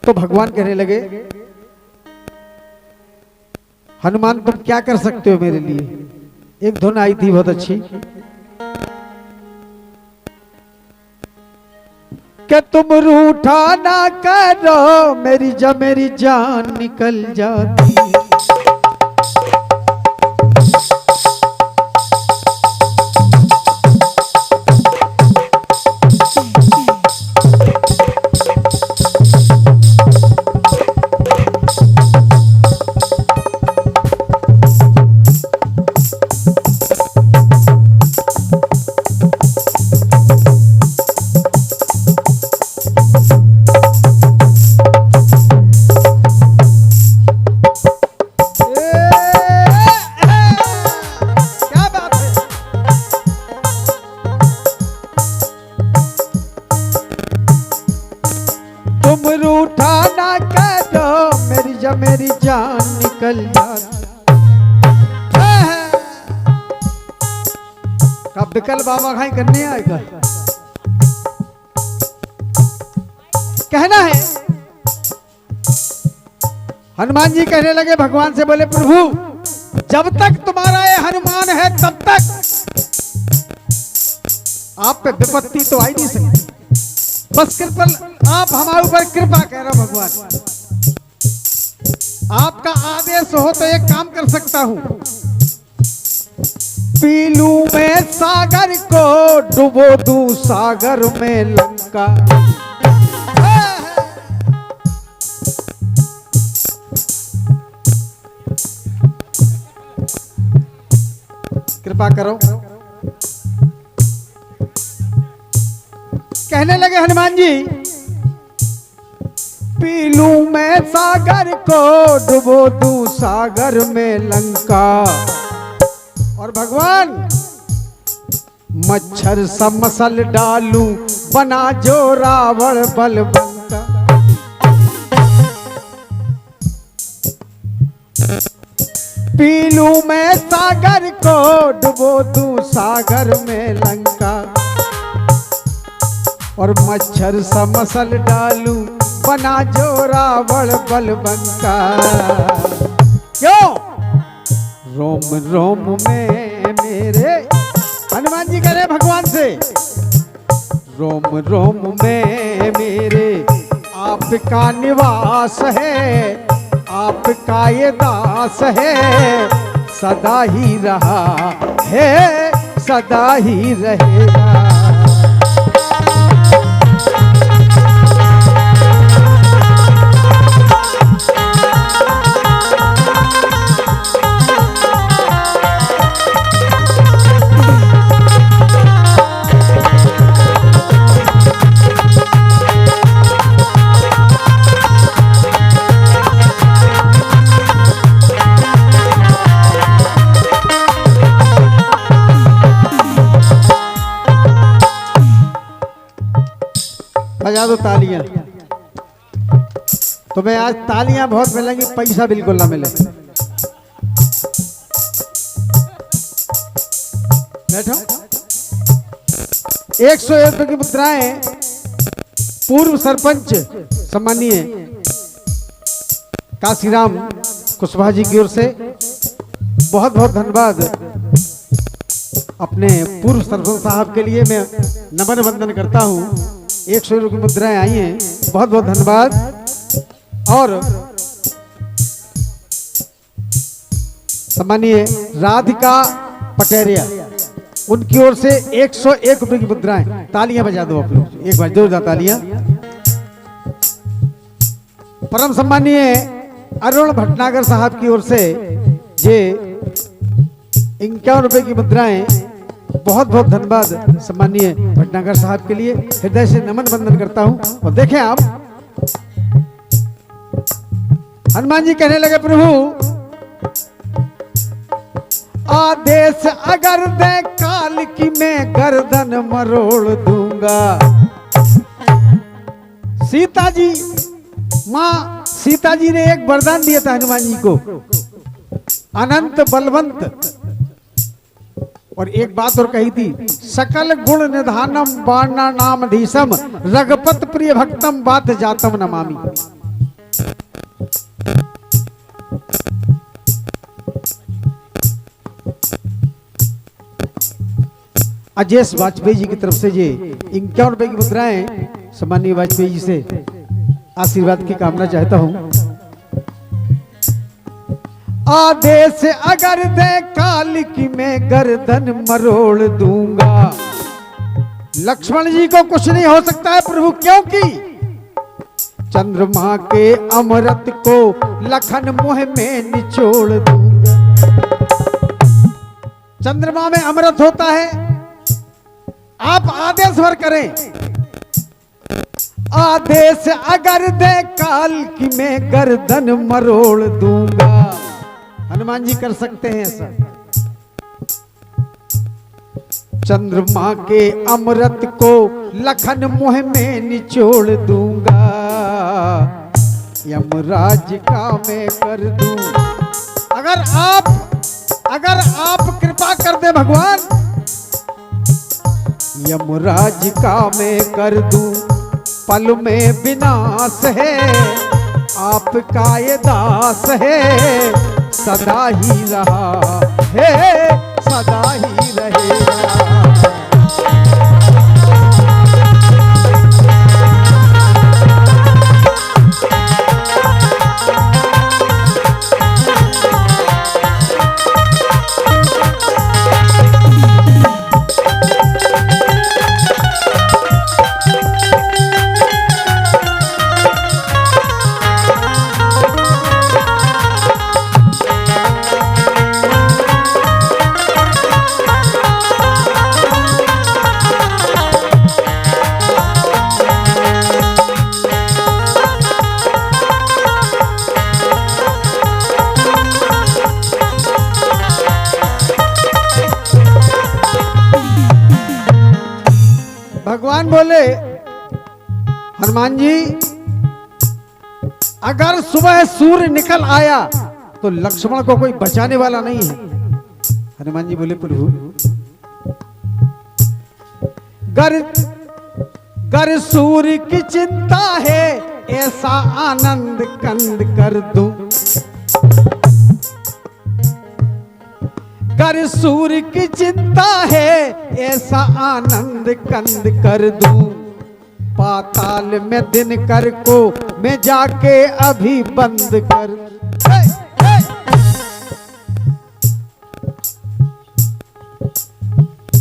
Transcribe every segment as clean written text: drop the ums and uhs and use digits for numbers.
तो भगवान कहने लगे, हनुमान तुम क्या कर सकते हो मेरे लिए। एक धुन आई थी बहुत अच्छी कि तुम रूठा ना करो मेरी जान निकल जाती। तुम रूठा ना करो मेरी जान निकल जाती। कब बिकल बाबा खाई करने आएगा कहना है। हनुमान जी कहने लगे भगवान से, बोले प्रभु जब तक तुम्हारा ये हनुमान है तब तक आप पे विपत्ति तो आई नहीं सकती। बस कृपा आप हमारे ऊपर कृपा करो भगवान। आपका आदेश हो तो एक काम कर सकता हूं, पी लूं मैं सागर को डुबो दूं सागर में लंका। कृपा करो। कहने लगे हनुमान जी, पी लूं मैं सागर को डुबो दूं सागर में लंका। और भगवान मच्छर सा मसल डालूं बना जो रावण बलवंता। पी लूं मैं सागर को डुबो दूं सागर में लंका। और मच्छर सा मसल डालूं बना जो रावण बलवंता। क्यों रोम रोम में मेरे, हनुमान जी कह रहे भगवान से, रोम रोम में मेरे आपका निवास है, आपका ये दास है, सदा ही रहा है सदा ही रहेगा। बजा दो तालियां। तुम्हें आज तालियां बहुत मिलेंगी, पैसा बिल्कुल ना मिले। बैठो। 101 रुपए की मुद्राएं पूर्व सरपंच सम्मानीय काशीराम कुशवाहा जी की ओर से बहुत बहुत धन्यवाद। अपने पूर्व सरपंच साहब के लिए मैं नमन वंदन करता हूं। 100 रुपये की मुद्राएं आई हैं, बहुत बहुत धन्यवाद। और सम्मानीय राधिका पटेरिया, उनकी ओर से 101 रुपये की मुद्राएं। तालियां बजा दो आप लोग, एक बार जोरदार तालियां। परम सम्मानीय अरुण भटनागर साहब की ओर से ये 51 रुपये की मुद्राएं। बहुत बहुत धन्यवाद सम्मानीय भटनागर साहब के लिए, हृदय से नमन वंदन करता हूं। और देखें आप, हनुमान जी कहने लगे प्रभु आदेश अगर दे काल की मैं गर्दन मरोड़ दूंगा। सीता जी, मां सीता जी ने एक वरदान दिया था हनुमान जी को, अनंत बलवंत। और एक बात और कही थी, सकल गुण निधानम बाणा नाम धीसम रघुपत प्रिय भक्तम बात जातम नमामि। अजेश वाजपेयी जी की तरफ से ये 51 रुपए की मुद्राएं सम्मानीय वाजपेयी जी से आशीर्वाद की कामना चाहता हूं। आदेश अगर दे काल की मैं गर्दन मरोड़ दूंगा। लक्ष्मण जी को कुछ नहीं हो सकता है प्रभु, क्योंकि चंद्रमा के अमृत को लखन मुंह में निचोड़ दूंगा। चंद्रमा में अमृत होता है, आप आदेश भर करें। आदेश अगर दे काल की मैं गर्दन मरोड़ दूंगा। हनुमान जी कर सकते हैं ऐसा। चंद्रमा के अमृत को लखन मुंह में निचोड़ दूंगा। यमराज का मैं कर दूं। अगर आप कृपा कर दे भगवान, यमराज का मैं कर दूं। पल में विनाश है, आपका ये दास है, सदा ही रहा है, सदा ही रहेगा। भगवान बोले हनुमान जी, अगर सुबह सूर्य निकल आया तो लक्ष्मण को कोई बचाने वाला नहीं है। हनुमान जी बोले प्रभु, गर सूर्य की चिंता है, ऐसा आनंद कंद कर दूं। कर सूर्य की चिंता है, ऐसा आनंद कंद कर दूं। पाताल में दिनकर को मैं जाके अभी बंद कर।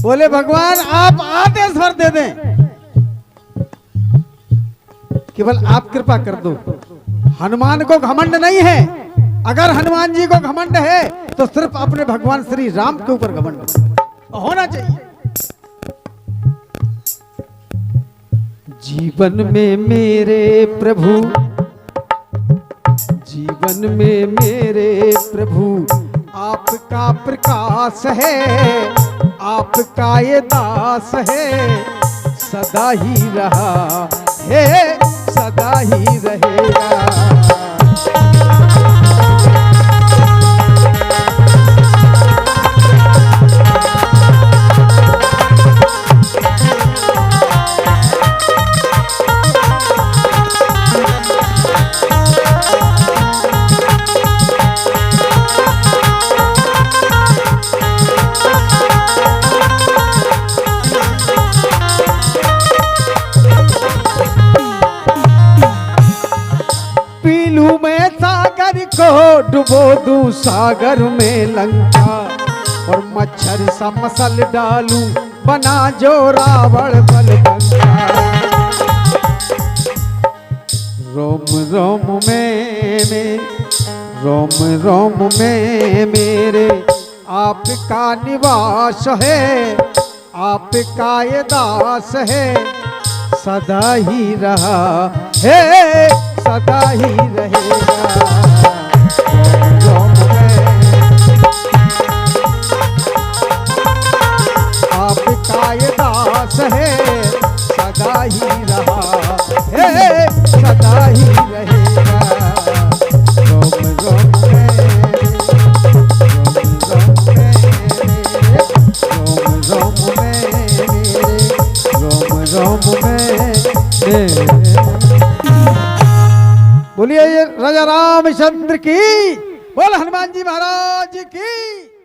बोले भगवान आप आदेश भर दे दें, केवल आप कृपा कर दो। हनुमान को घमंड नहीं है। अगर हनुमान जी को घमंड है तो सिर्फ अपने भगवान श्री राम के ऊपर घमंड होना चाहिए। जीवन में मेरे प्रभु, जीवन में मेरे प्रभु आपका प्रकाश है, आपका ये दास है, सदा ही रहा है, सदा ही रहेगा। को डुबो दूं सागर में लंका, और मच्छर सा मसल डालूं बना जो रावण बलबंका। रोम रोम में रोम रोम में मेरे आपका निवास है, आपका ये दास है, सदा ही रहा है, सदा ही रहेगा। आपका ये दास है, सदा ही रहा है, सदा ही रहेगा। रोम रोम में रोम रोम में रोम रोम में। बोलिए राजा रामचंद्र की, बोल हनुमान जी महाराज की।